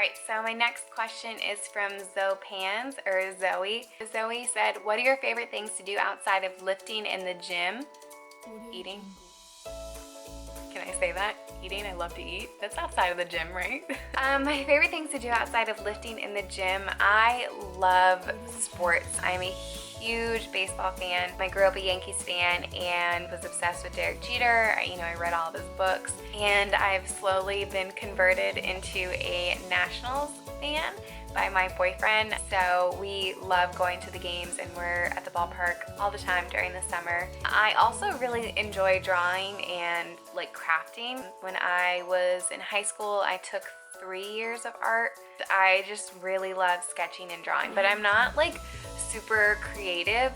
Alright, so my next question is from Zopans, or Zoe. Zoe said, what are your favorite things to do outside of lifting in the gym? Eating. Can I say that? Eating, I love to eat. That's outside of the gym, right? My favorite things to do outside of lifting in the gym, I love sports. I'm a huge baseball fan. I grew up a Yankees fan and was obsessed with Derek Jeter. I read all of his books, and I've slowly been converted into a Nationals fan by my boyfriend. So we love going to the games, and we're at the ballpark all the time during the summer. I also really enjoy drawing and like crafting. When I was in high school, I took 3 years of art. I just really love sketching and drawing, but I'm not like super creative,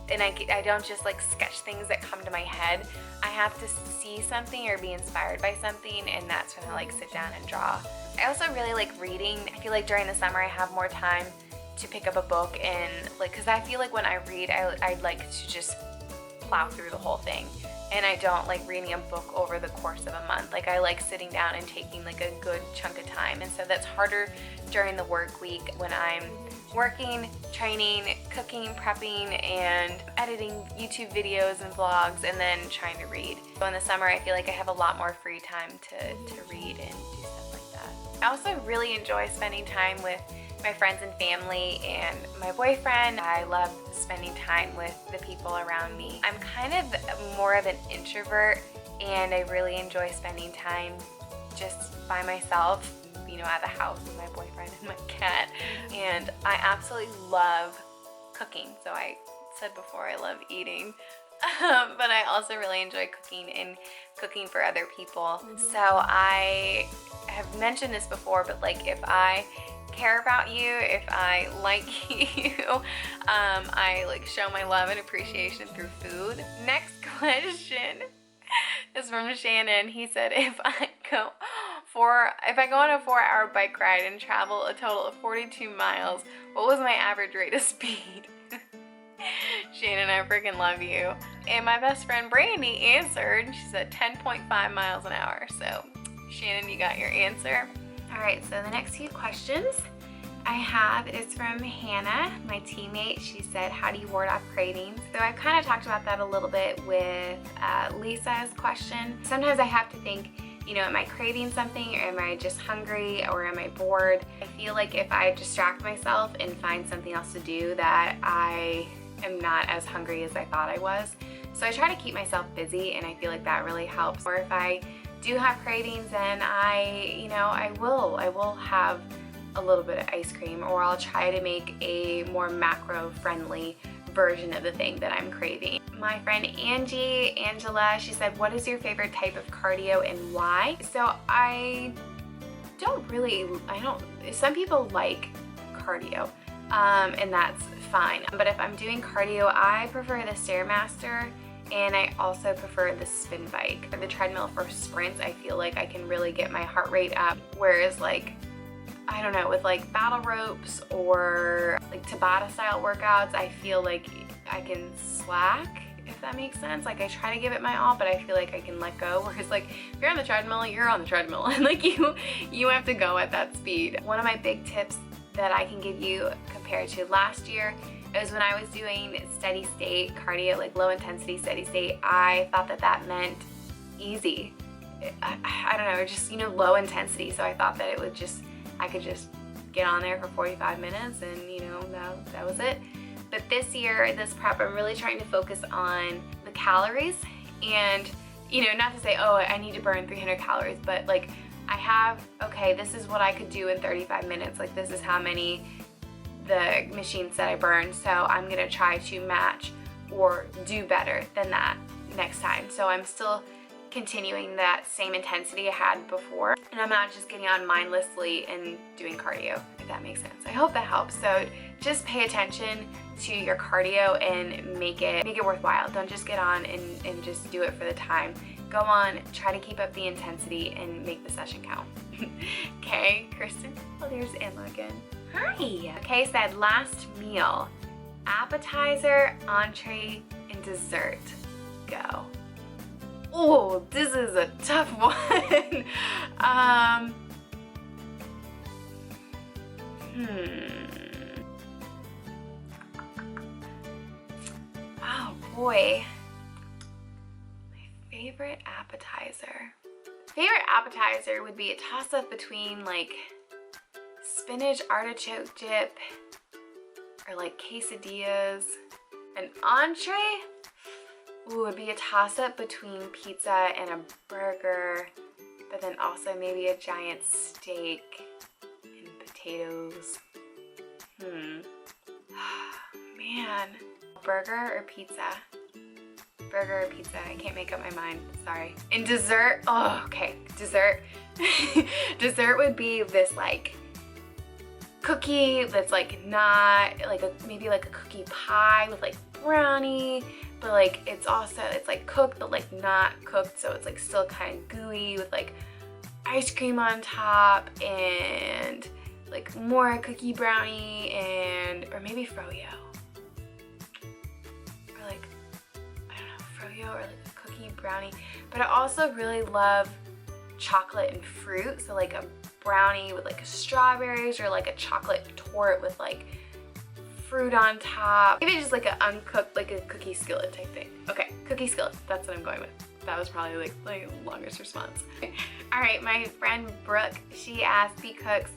and I don't just like sketch things that come to my head. I have to see something or be inspired by something, and that's when I like sit down and draw. I also really like reading. I feel like during the summer I have more time to pick up a book, and like, because I feel like when I read, I like to just plow through the whole thing, and I don't like reading a book over the course of a month. Like, I like sitting down and taking like a good chunk of time, and so that's harder during the work week when I'm working, training, cooking, prepping, and editing YouTube videos and vlogs, and then trying to read. So in the summer I feel like I have a lot more free time to read and do stuff like that. I also really enjoy spending time with my friends and family and my boyfriend. I love spending time with the people around me. I'm kind of more of an introvert, and I really enjoy spending time just by myself, at the house with my boyfriend and my cat. And I absolutely love cooking. So I said before, I love eating, but I also really enjoy cooking and cooking for other people. So I have mentioned this before, but like, if I care about you, if I like you, I like show my love and appreciation through food. Next question is from Shannon. He said, if I go on a 4-hour bike ride and travel a total of 42 miles, what was my average rate of speed? Shannon, I freaking love you. And my best friend Brandy answered. She said 10.5 miles an hour. So Shannon, you got your answer. All right, so the next few questions I have is from Hannah, my teammate. She said, how do you ward off cravings? So I've kind of talked about that a little bit with Lisa's question. Sometimes I have to think, am I craving something, or am I just hungry, or am I bored? I feel like if I distract myself and find something else to do, that I am not as hungry as I thought I was. So I try to keep myself busy, and I feel like that really helps. Or if I do have cravings, then I will have a little bit of ice cream, or I'll try to make a more macro-friendly version of the thing that I'm craving. My friend Angela, she said, what is your favorite type of cardio and why? So some people like cardio, and that's fine. But if I'm doing cardio, I prefer the Stairmaster, and I also prefer the spin bike. The treadmill for sprints, I feel like I can really get my heart rate up, whereas like, I don't know, with like battle ropes or like Tabata style workouts, I feel like I can slack, if that makes sense. Like, I try to give it my all, but I feel like I can let go. Whereas like, if you're on the treadmill, you're on the treadmill, and like you have to go at that speed. One of my big tips that I can give you compared to last year is when I was doing steady state cardio, like low intensity steady state, I thought that meant easy. I don't know, just, low intensity. So I thought that I could just get on there for 45 minutes and, that was it. But this year, this prep, I'm really trying to focus on the calories, and, not to say, oh, I need to burn 300 calories, but like, I have, okay, this is what I could do in 35 minutes. Like, this is how many the machine said I burned. So I'm gonna try to match or do better than that next time. So I'm still continuing that same intensity I had before, and I'm not just getting on mindlessly and doing cardio, if that makes sense. I hope that helps. So just pay attention to your cardio and make it worthwhile. Don't just get on and just do it for the time. Go on, try to keep up the intensity and make the session count. Okay, Kristen. Oh, there's Emma again. Hi. Okay, said last meal, appetizer, entree, and dessert. Go. Oh, this is a tough one. Oh boy. My favorite appetizer. Favorite appetizer would be a toss-up between like spinach artichoke dip or like quesadillas. An entree would be a toss-up between pizza and a burger, but then also maybe a giant steak and potatoes. Man. Burger or pizza? Burger or pizza? I can't make up my mind. Sorry. And dessert? Oh, okay. Dessert. Dessert would be this like cookie that's like not like maybe like a cookie pie with like brownie, but like it's like cooked but like not cooked, so it's like still kind of gooey with like ice cream on top and like more cookie brownie and or maybe froyo. Or like I don't know, froyo or like a cookie brownie. But I also really love chocolate and fruit, so like a brownie with like strawberries or like a chocolate torte with like fruit on top. Maybe just like an uncooked, like a cookie skillet type thing. Okay, cookie skillet, that's what I'm going with. That was probably like the longest response. All right, my friend Brooke, she asked B Cooks,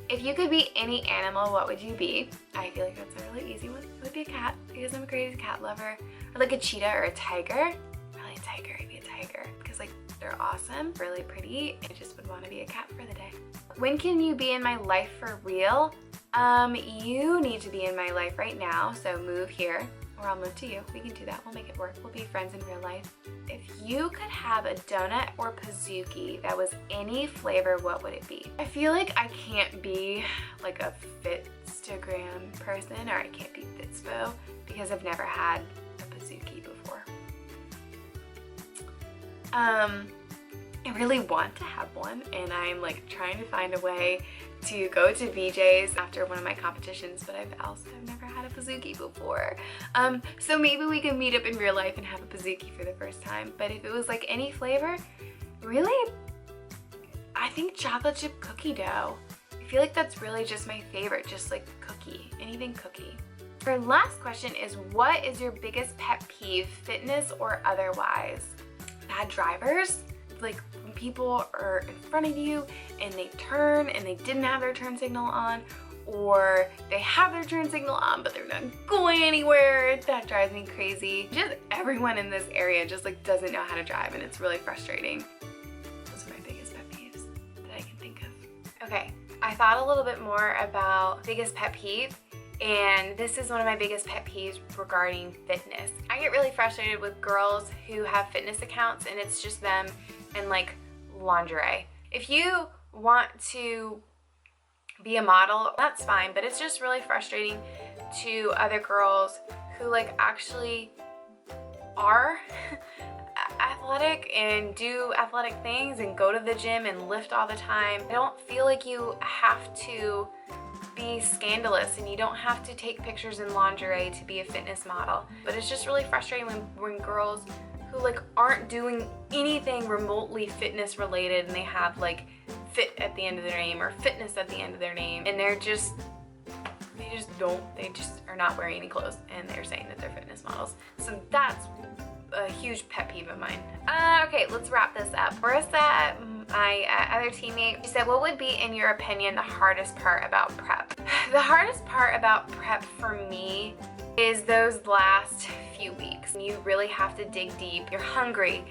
if you could be any animal, what would you be? I feel like that's a really easy one. It would be a cat because I'm a crazy cat lover. Or like a cheetah or a tiger. Probably a tiger, I'd be a tiger because like they're awesome, really pretty. I just would want to be a cat for the day. When can you be in my life for real? You need to be in my life right now, so move here, or I'll move to you. We can do that, we'll make it work. We'll be friends in real life. If you could have a donut or pizookie that was any flavor, what would it be? I feel like I can't be like a Fitstagram person, or I can't be Fitspo, because I've never had a pizookie before. I really want to have one, and I'm like trying to find a way to go to BJ's after one of my competitions, but I've never had a pizookie before. So maybe we can meet up in real life and have a pizookie for the first time. But if it was like any flavor, really, I think chocolate chip cookie dough. I feel like that's really just my favorite, just like cookie, anything cookie. Our last question is, what is your biggest pet peeve, fitness or otherwise? Bad drivers. Like when people are in front of you and they turn and they didn't have their turn signal on, or they have their turn signal on but they're not going anywhere. That drives me crazy. Just everyone in this area just like doesn't know how to drive, and it's really frustrating. Those are my biggest pet peeves that I can think of. Okay, I thought a little bit more about biggest pet peeve, and this is one of my biggest pet peeves regarding fitness. I get really frustrated with girls who have fitness accounts and it's just them and like lingerie. If you want to be a model, that's fine, but it's just really frustrating to other girls who like actually are athletic and do athletic things and go to the gym and lift all the time. I don't feel like you have to be scandalous and you don't have to take pictures in lingerie to be a fitness model. But it's just really frustrating when girls who like aren't doing anything remotely fitness related and they have like fit at the end of their name or fitness at the end of their name, and they just are not wearing any clothes and they're saying that they're fitness models. So that's a huge pet peeve of mine. Okay, let's wrap this up. Marissa, my other teammate, she said, what would be, in your opinion, the hardest part about prep? The hardest part about prep for me is those last few weeks. You really have to dig deep. You're hungry,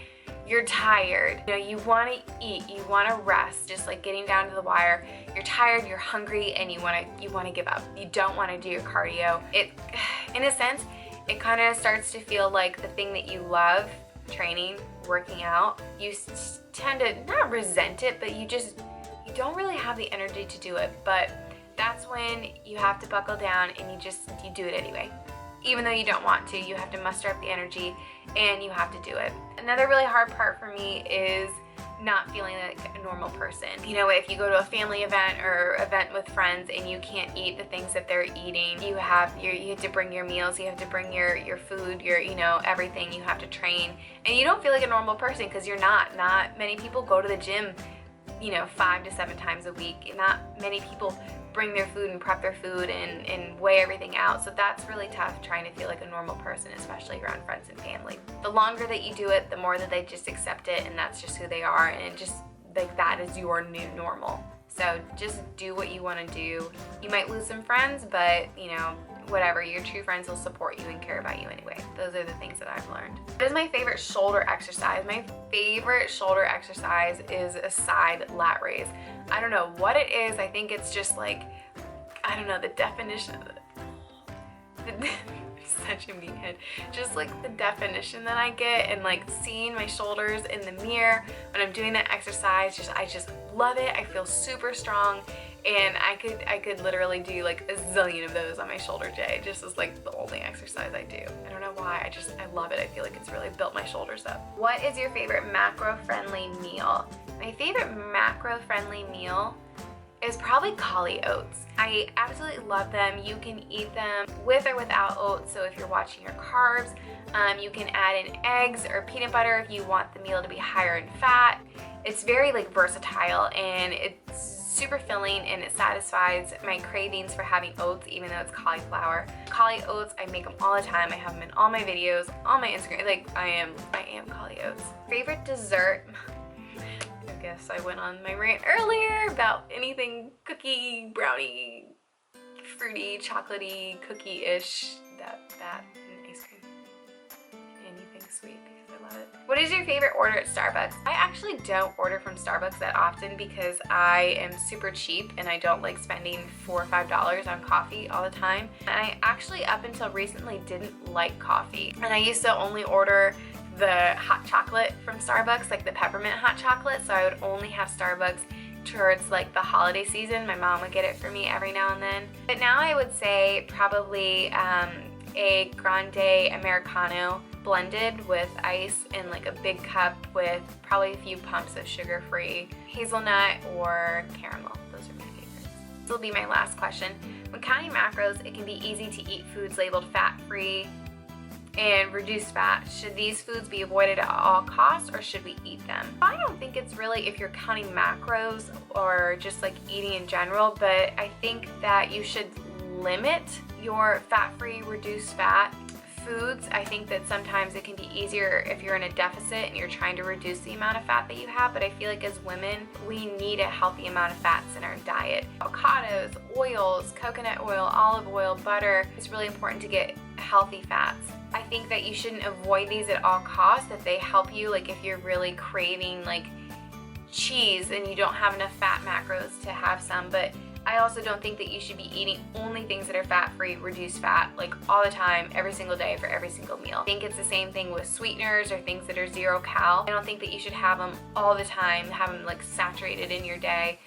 you're tired, you know, you want to eat, you want to rest, just like getting down to the wire. You're tired, you're hungry, and you want to give up. You don't want to do your cardio. It, in a sense, it kind of starts to feel like the thing that you love, training, working out, you tend to not resent it, but you don't really have the energy to do it. But that's when you have to buckle down and you do it anyway. Even though you don't want to, you have to muster up the energy and you have to do it. Another really hard part for me is not feeling like a normal person. You know, if you go to a family event or event with friends and you can't eat the things that they're eating, you have to bring your meals, you have to bring your food, your, you know, everything. You have to train, and you don't feel like a normal person because you're not. Not many people go to the gym, you know, 5 to 7 times a week. Not many people bring their food and prep their food and weigh everything out. So that's really tough trying to feel like a normal person, especially around friends and family. The longer that you do it, the more that they just accept it, and that's just who they are, and just like that is your new normal. So just do what you want to do. You might lose some friends, but you know, whatever, your true friends will support you and care about you anyway. Those are the things that I've learned. What is my favorite shoulder exercise? My favorite shoulder exercise is a side lat raise. I don't know what it is. I think it's just like, I don't know, the definition of it. Such a meathead. Just like the definition that I get, and like seeing my shoulders in the mirror when I'm doing that exercise, I just love it. I feel super strong, and I could literally do like a zillion of those on my shoulder day. Just as like the only exercise I do. I don't know why, I love it. I feel like it's really built my shoulders up. What is your favorite macro-friendly meal? My favorite macro-friendly meal is probably cauli oats. I absolutely love them. You can eat them with or without oats, so if you're watching your carbs, you can add in eggs or peanut butter if you want the meal to be higher in fat. It's very like versatile, and it's super filling, and it satisfies my cravings for having oats, even though it's cauliflower. Cauli oats, I make them all the time. I have them in all my videos, on my Instagram. Like I am cauli oats. Favorite dessert? I guess I went on my rant earlier about anything cookie, brownie, fruity, chocolatey, cookie-ish, that and ice cream. Anything sweet because I love it. What is your favorite order at Starbucks? I actually don't order from Starbucks that often because I am super cheap and I don't like spending $4 or $5 on coffee all the time. And I actually, up until recently, didn't like coffee. And I used to only order the hot chocolate from Starbucks, like the peppermint hot chocolate, so I would only have Starbucks towards like the holiday season. My mom would get it for me every now and then. But now I would say probably a grande Americano blended with ice in like a big cup with probably a few pumps of sugar-free hazelnut or caramel. Those are my favorites. This will be my last question. When counting macros, it can be easy to eat foods labeled fat-free and reduced fat. Should these foods be avoided at all costs, or should we eat them? I don't think it's really if you're counting macros or just like eating in general, but I think that you should limit your fat-free, reduced fat foods. I think that sometimes it can be easier if you're in a deficit and you're trying to reduce the amount of fat that you have, but I feel like as women, we need a healthy amount of fats in our diet. Avocados, oils, coconut oil, olive oil, butter. It's really important to get healthy fats. I think that you shouldn't avoid these at all costs if they help you, like if you're really craving like cheese and you don't have enough fat macros to have some, but I also don't think that you should be eating only things that are fat-free, reduced fat, like all the time, every single day for every single meal. I think it's the same thing with sweeteners or things that are zero cal. I don't think that you should have them all the time, have them like saturated in your day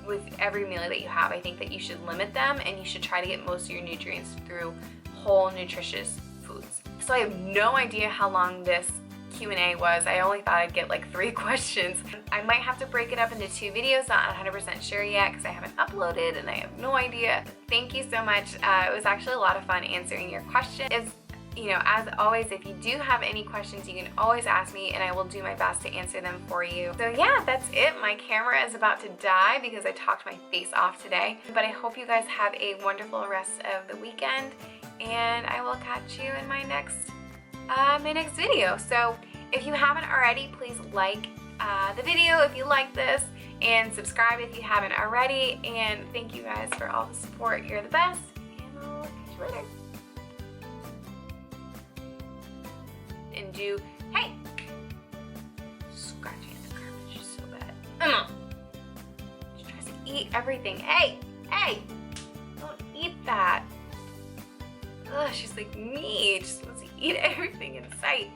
with every meal that you have. I think that you should limit them, and you should try to get most of your nutrients through whole, nutritious foods. So I have no idea how long this Q&A was. I only thought I'd get like 3 questions. I might have to break it up into 2 videos, not 100% sure yet because I haven't uploaded and I have no idea. Thank you so much. It was actually a lot of fun answering your questions. You know, as always, if you do have any questions, you can always ask me and I will do my best to answer them for you. So yeah, that's it. My camera is about to die because I talked my face off today. But I hope you guys have a wonderful rest of the weekend, and I will catch you in my next video. So if you haven't already, please like the video if you like this, and subscribe if you haven't already. And thank you guys for all the support. You're the best, and I'll catch you later. And do, hey, scratching the garbage is so bad. She tries to eat everything. Hey, don't eat that. Ugh, she's like me, just wants to eat everything in sight.